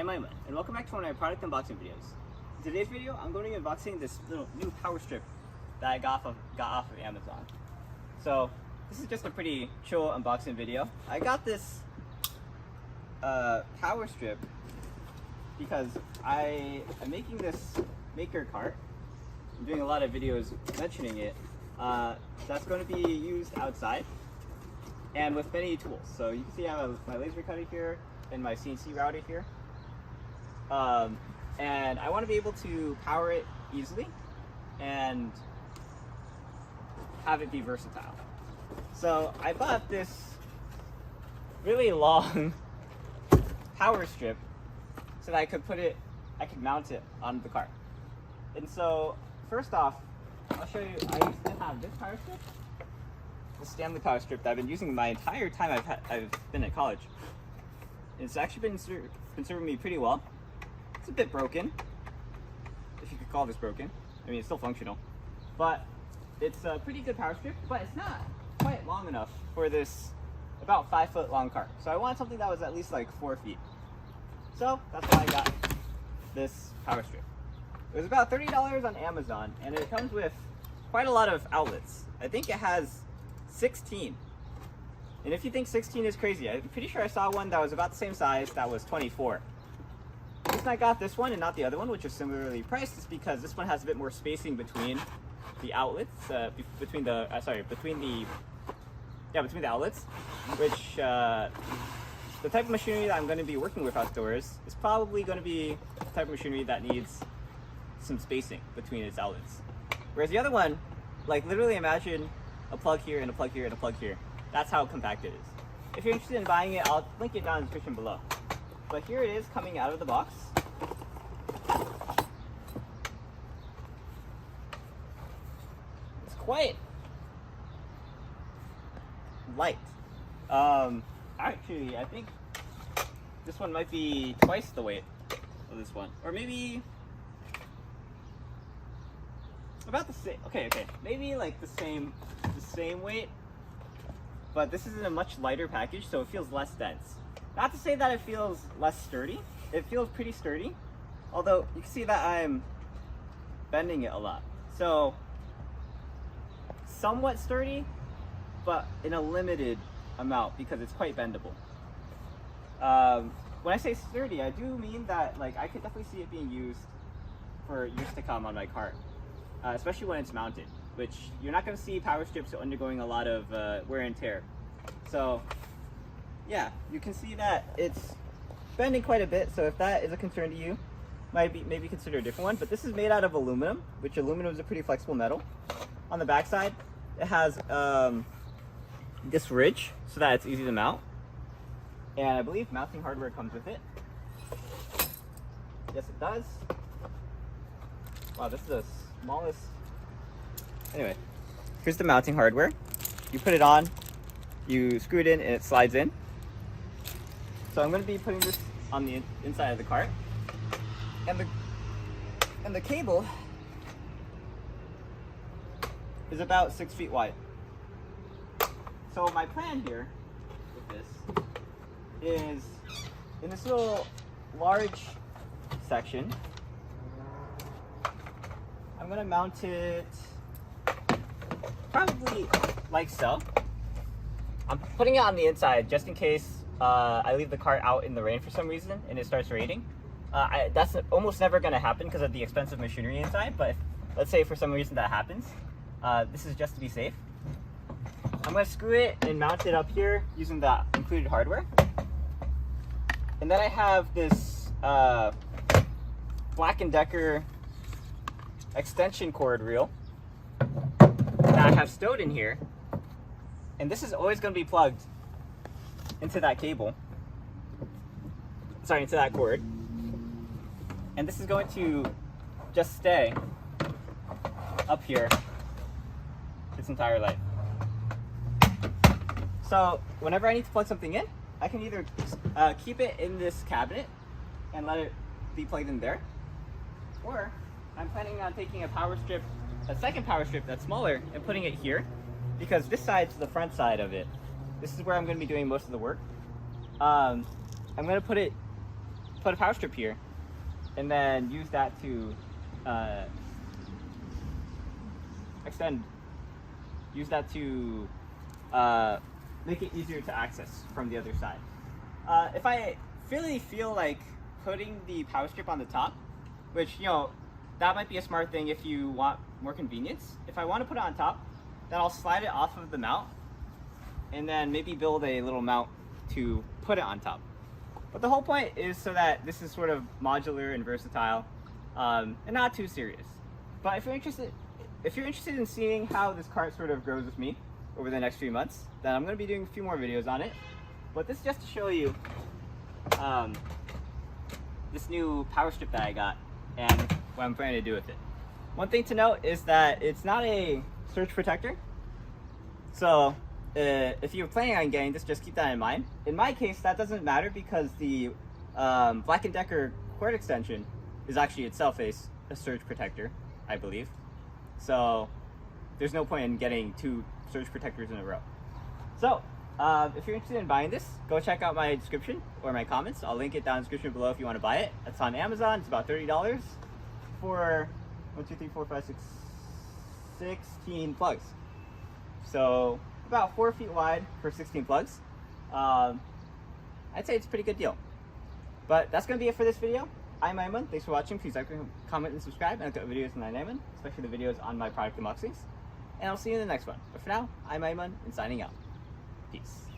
I'm Aiman, and welcome back to one of my product unboxing videos. In today's video, I'm going to be unboxing this little new power strip that I got off of Amazon. So this is just a pretty chill unboxing video. I got this power strip because I am making this maker cart. I'm doing a lot of videos mentioning it. That's going to be used outside and with many tools. So you can see I have my laser cutter here and my CNC router here. And I want to be able to power it easily and have it be versatile. So I bought this really long power strip so that I could mount it on the cart. And so first off, I'll show you, I used to have this power strip, the Stanley power strip that I've been using my entire time I've been at college. It's actually been serving me pretty well. It's a bit broken, if you could call this broken. I mean, it's still functional, but it's a pretty good power strip, but it's not quite long enough for this about 5 foot long cart. So I wanted something that was at least like 4 feet. So that's why I got this power strip. It was about $30 on Amazon, and it comes with quite a lot of outlets. I think it has 16. And if you think 16 is crazy, I'm pretty sure I saw one that was about the same size that was 24. The reason I got this one and not the other one, which is similarly priced, is because this one has a bit more spacing between the outlets, between the outlets, which the type of machinery that I'm going to be working with outdoors is probably going to be the type of machinery that needs some spacing between its outlets. Whereas the other one, like literally imagine a plug here and a plug here and a plug here. That's how compact it is. If you're interested in buying it, I'll link it down in the description below. But here it is coming out of the box. It's quite light. Actually, I think this one might be twice the weight of this one, or maybe about the same. Okay, maybe like the same weight. But this is in a much lighter package, so it feels less dense. Not to say that it feels less sturdy. It feels pretty sturdy, although you can see that I'm bending it a lot. So somewhat sturdy, but in a limited amount because it's quite bendable. When I say sturdy, I do mean that like I could definitely see it being used for years to come on my cart, especially when it's mounted, which you're not going to see power strips undergoing a lot of wear and tear. So yeah, you can see that it's bending quite a bit, so if that is a concern to you, maybe consider a different one. But this is made out of aluminum, which aluminum is a pretty flexible metal. On the back side, it has this ridge so that it's easy to mount, and I believe mounting hardware comes with it. Yes, it does. Wow, this is the smallest. Anyway, here's the mounting hardware. You put it on, you screw it in, and it slides in. So I'm going to be putting this on the inside of the cart, and the cable is about 6 feet wide. So my plan here with this is in this little large section, I'm going to mount it probably like so. I'm putting it on the inside just in case I leave the cart out in the rain for some reason and it starts raining. That's almost never going to happen because of the expensive machinery inside, but if, let's say for some reason that happens, this is just to be safe. I'm going to screw it and mount it up here using the included hardware. And then I have this Black & Decker extension cord reel that I have stowed in here. And this is always going to be plugged into that cable. Sorry, into that cord. And this is going to just stay up here its entire life. So whenever I need to plug something in, I can either keep it in this cabinet and let it be plugged in there, or I'm planning on taking a second power strip that's smaller and putting it here, because this side's the front side of it. This is where I'm going to be doing most of the work. I'm going to put it put a power strip here, and then use that to use that to make it easier to access from the other side. If I really feel like putting the power strip on the top, which, you know, that might be a smart thing if you want more convenience. If I want to put it on top, then I'll slide it off of the mount and then maybe build a little mount to put it on top. But the whole point is so that this is sort of modular and versatile, and not too serious. But if you're interested in seeing how this cart sort of grows with me over the next few months, then I'm going to be doing a few more videos on it. But this is just to show you this new power strip that I got and what I'm planning to do with it. One thing to note is that it's not a surge protector. So if you're planning on getting this, just keep that in mind. In my case, that doesn't matter because the Black & Decker cord extension is actually itself a surge protector, I believe. So there's no point in getting two surge protectors in a row. So if you're interested in buying this, go check out my description or my comments. I'll link it down in the description below if you want to buy it. It's on Amazon. It's about $30 for 16 plugs. So about 4 feet wide for 16 plugs. I'd say it's a pretty good deal. But that's going to be it for this video. I'm Aiman. Thanks for watching. Please like, comment, and subscribe. And I've got videos on EyeOnAiman, especially the videos on my product unboxings. And I'll see you in the next one. But for now, I'm Aiman and signing out. Peace.